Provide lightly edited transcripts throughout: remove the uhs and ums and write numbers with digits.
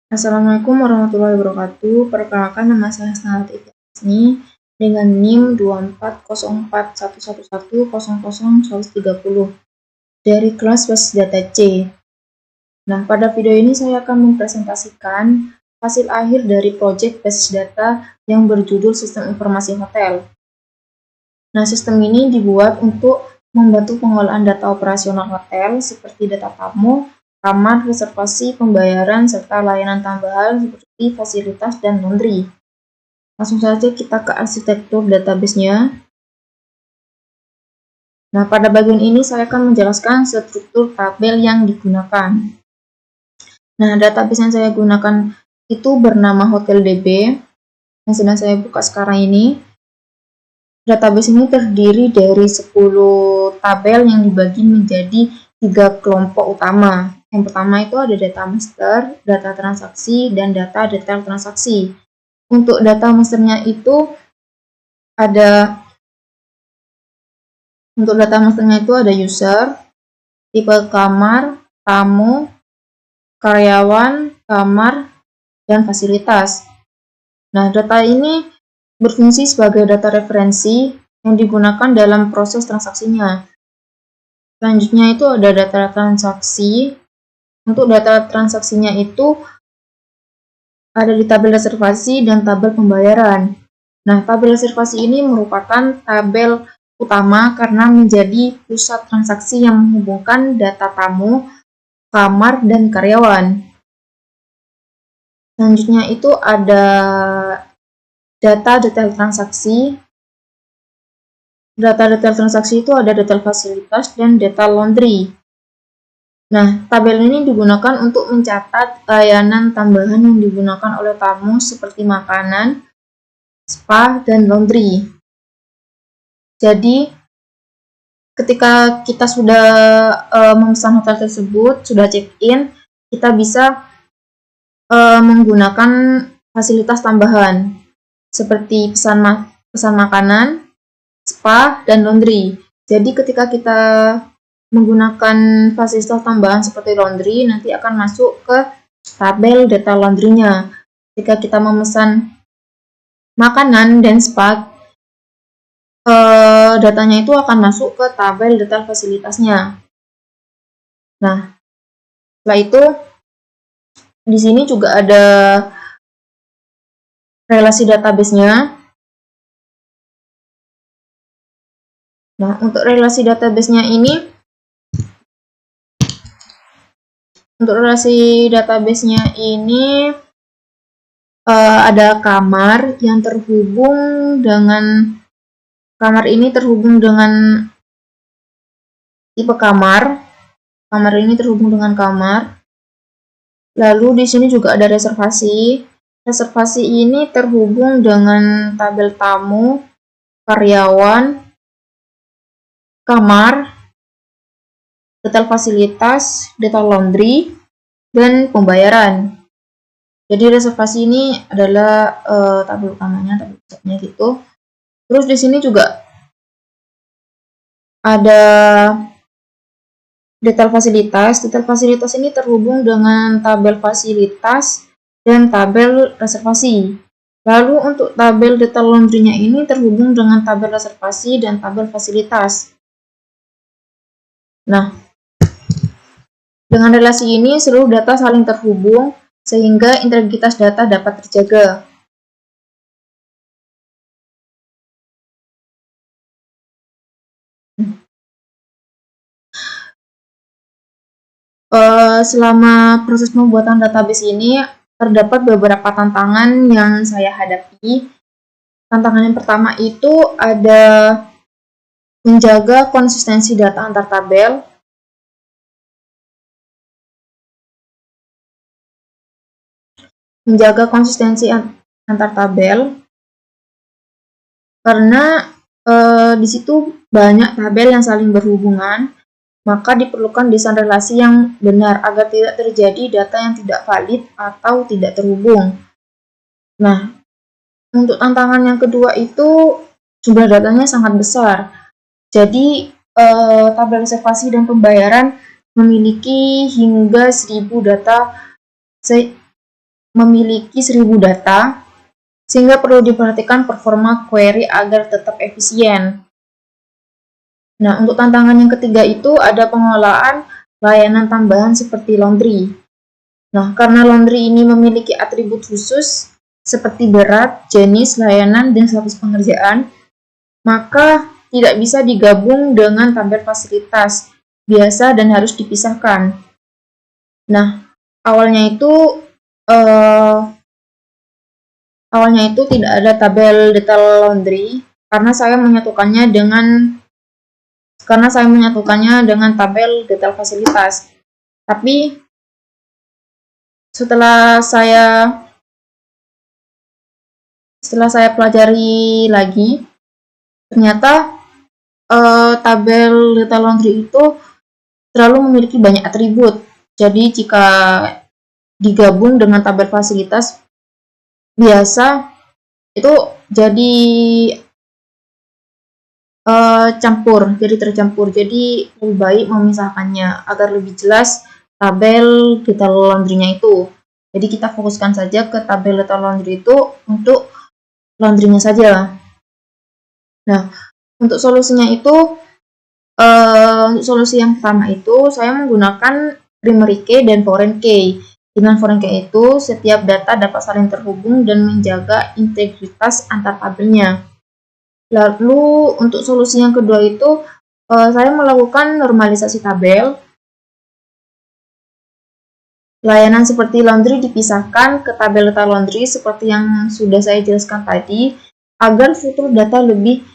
Assalamualaikum warahmatullahi wabarakatuh. Perkenalkan, nama saya Hasnat Ikhlasni dengan NIM 240411100030 dari kelas Basis Data C. Nah, pada video ini saya akan mempresentasikan hasil akhir dari proyek Basis Data yang berjudul Sistem Informasi Hotel. Nah, sistem ini dibuat untuk membantu pengolahan data operasional hotel seperti data tamu, kamar, reservasi, pembayaran, serta layanan tambahan seperti fasilitas dan laundry. Langsung saja kita ke arsitektur database-nya. Nah, pada bagian ini saya akan menjelaskan struktur tabel yang digunakan. Nah, database yang saya gunakan itu bernama HotelDB, yang sedang saya buka sekarang ini. Database ini terdiri dari 10 tabel yang dibagi menjadi 3 kelompok utama. Yang pertama itu ada data master, data transaksi, dan data detail transaksi. Untuk data masternya itu ada user, tipe kamar, tamu, karyawan, kamar, dan fasilitas. Nah, data ini berfungsi sebagai data referensi yang digunakan dalam proses transaksinya. Selanjutnya itu ada data transaksi. Untuk data transaksinya itu ada di tabel reservasi dan tabel pembayaran. Nah, tabel reservasi ini merupakan tabel utama karena menjadi pusat transaksi yang menghubungkan data tamu, kamar, dan karyawan. Selanjutnya itu ada data detail transaksi. Data detail transaksi itu ada detail fasilitas dan data laundry. Nah, tabel ini digunakan untuk mencatat layanan tambahan yang digunakan oleh tamu seperti makanan, spa, dan laundry. Jadi, ketika kita sudah memesan hotel tersebut, sudah check-in, kita bisa menggunakan fasilitas tambahan seperti pesan makanan, spa, dan laundry. Jadi ketika kita menggunakan fasilitas tambahan seperti laundry, nanti akan masuk ke tabel data laundry-nya. Ketika kita memesan makanan dan spa, datanya itu akan masuk ke tabel detail fasilitasnya. Nah, setelah itu di sini juga ada relasi database-nya. Nah, untuk relasi database-nya ini ada kamar yang terhubung dengan tipe kamar. Kamar ini terhubung dengan kamar. Lalu di sini juga ada reservasi. Reservasi ini terhubung dengan tabel tamu, karyawan, kamar, detail fasilitas, data laundry, dan pembayaran. Jadi reservasi ini adalah tabel utamanya, tabel pusatnya gitu. Terus di sini juga ada detail fasilitas. Detail fasilitas ini terhubung dengan tabel fasilitas dan tabel reservasi. Lalu untuk tabel detail laundry-nya ini terhubung dengan tabel reservasi dan tabel fasilitas. Nah, dengan relasi ini seluruh data saling terhubung sehingga integritas data dapat terjaga. Selama proses pembuatan database ini terdapat beberapa tantangan yang saya hadapi. Tantangan yang pertama itu ada menjaga konsistensi data antar tabel. Karena di situ banyak tabel yang saling berhubungan, maka diperlukan desain relasi yang benar agar tidak terjadi data yang tidak valid atau tidak terhubung. Nah, untuk tantangan yang kedua itu jumlah datanya sangat besar. Jadi tabel reservasi dan pembayaran memiliki hingga 1000 data memiliki 1000 data, sehingga perlu diperhatikan performa query agar tetap efisien. Nah, untuk tantangan yang ketiga itu ada pengelolaan layanan tambahan seperti laundry. Nah, karena laundry ini memiliki atribut khusus seperti berat, jenis, layanan, dan status pengerjaan, maka tidak bisa digabung dengan tabel fasilitas biasa dan harus dipisahkan. Nah, awalnya itu tidak ada tabel detail laundry karena saya menyatukannya dengan tabel detail fasilitas. Tapi setelah saya pelajari lagi, ternyata tabel detail laundry itu terlalu memiliki banyak atribut. Jadi jika digabung dengan tabel fasilitas biasa itu jadi tercampur. Jadi lebih baik memisahkannya agar lebih jelas tabel detail laundry-nya itu. Jadi kita fokuskan saja ke tabel detail laundry itu untuk laundry-nya saja. Nah, untuk solusinya itu, untuk solusi yang pertama itu saya menggunakan primary key dan foreign key. Dengan foreign key itu, setiap data dapat saling terhubung dan menjaga integritas antar tabelnya. Lalu untuk solusi yang kedua itu, saya melakukan normalisasi tabel. Layanan seperti laundry dipisahkan ke tabel data laundry seperti yang sudah saya jelaskan tadi, agar struktur data lebih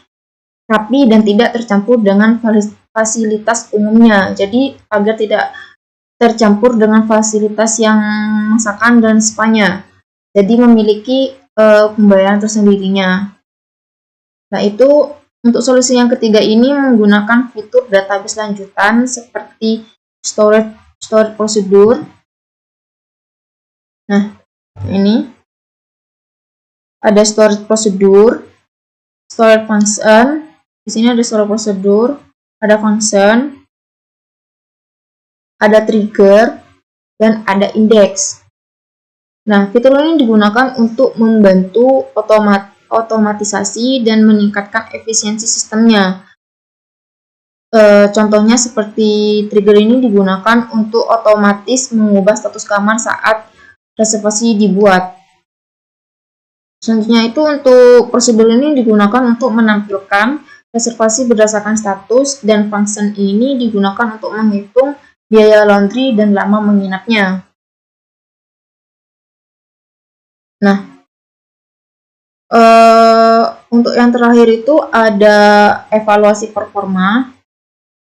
rapi dan tidak tercampur dengan fasilitas umumnya. Jadi agar tidak tercampur dengan fasilitas yang masakan dan spanya. Jadi memiliki pembayaran tersendirinya. Nah, itu untuk solusi yang ketiga ini menggunakan fitur database lanjutan seperti storage procedure. Nah, ini ada storage procedure, storage function. Di sini ada storage procedure, ada function, ada trigger, dan ada index. Nah, fitur ini digunakan untuk membantu otomatisasi dan meningkatkan efisiensi sistemnya. Contohnya seperti trigger ini digunakan untuk otomatis mengubah status kamar saat reservasi dibuat. Selanjutnya itu untuk prosedur ini digunakan untuk menampilkan reservasi berdasarkan status, dan function ini digunakan untuk menghitung biaya laundry dan lama menginapnya. Nah, untuk yang terakhir itu ada evaluasi performa.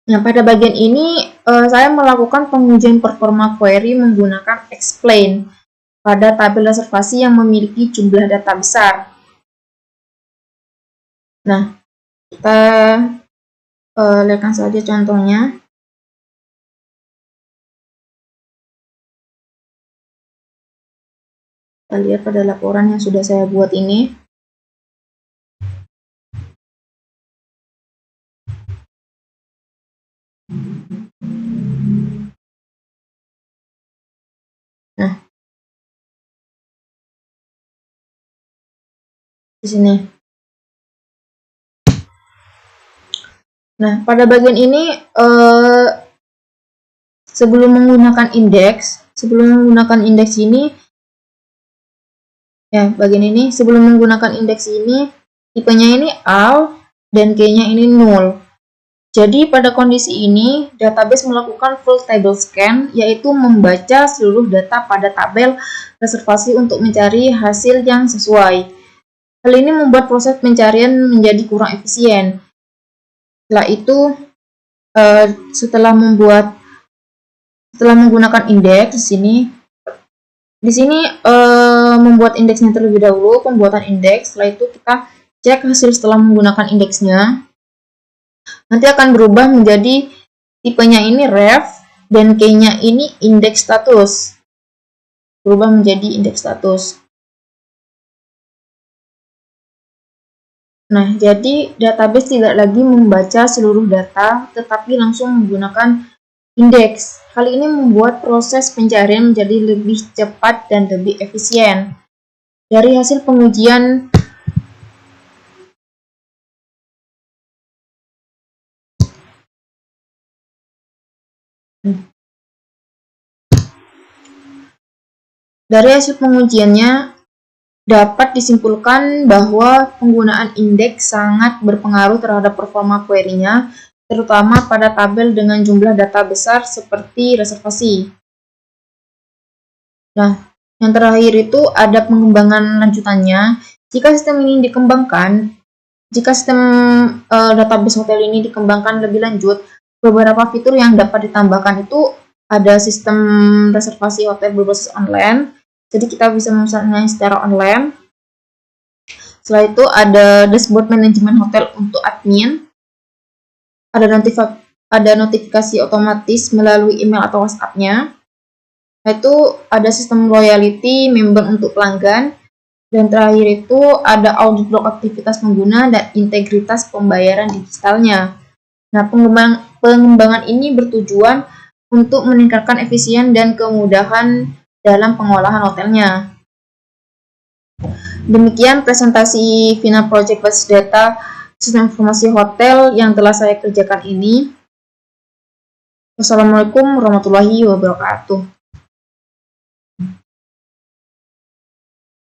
Nah, pada bagian ini saya melakukan pengujian performa query menggunakan explain pada tabel reservasi yang memiliki jumlah data besar. Nah, kita lihatkan saja contohnya. Kita lihat pada laporan yang sudah saya buat ini. Nah, di sini. Nah, pada bagian ini sebelum menggunakan indeks ini, ya bagian ini sebelum menggunakan indeks ini, tipenya ini all dan key-nya ini null. Jadi pada kondisi ini, database melakukan full table scan, yaitu membaca seluruh data pada tabel reservasi untuk mencari hasil yang sesuai. Hal ini membuat proses pencarian menjadi kurang efisien. Setelah itu, setelah menggunakan indeks di sini membuat indeksnya terlebih dahulu, pembuatan indeks. Setelah itu kita cek hasil setelah menggunakan indeksnya. Nanti akan berubah menjadi tipenya ini ref dan key-nya ini index status. Berubah menjadi index status. Nah, jadi database tidak lagi membaca seluruh data, tetapi langsung menggunakan indeks. Hal ini membuat proses pencarian menjadi lebih cepat dan lebih efisien. Dari hasil pengujian pengujiannya dapat disimpulkan bahwa penggunaan indeks sangat berpengaruh terhadap performa query-nya, terutama pada tabel dengan jumlah data besar seperti reservasi. Nah, yang terakhir itu ada pengembangan lanjutannya. Jika sistem database hotel ini dikembangkan lebih lanjut, beberapa fitur yang dapat ditambahkan itu ada sistem reservasi hotel berbasis online. Jadi kita bisa memesannya secara online. Setelah itu ada dashboard manajemen hotel untuk admin. Ada notifikasi otomatis melalui email atau WhatsApp-nya. Itu ada sistem loyalty member untuk pelanggan. Dan terakhir itu ada audit log aktivitas pengguna dan integritas pembayaran digitalnya. Nah, pengembangan ini bertujuan untuk meningkatkan efisien dan kemudahan dalam pengolahan hotelnya. Demikian presentasi Vina Project Basis Data Sistem Informasi Hotel yang telah saya kerjakan ini. Wassalamualaikum warahmatullahi wabarakatuh.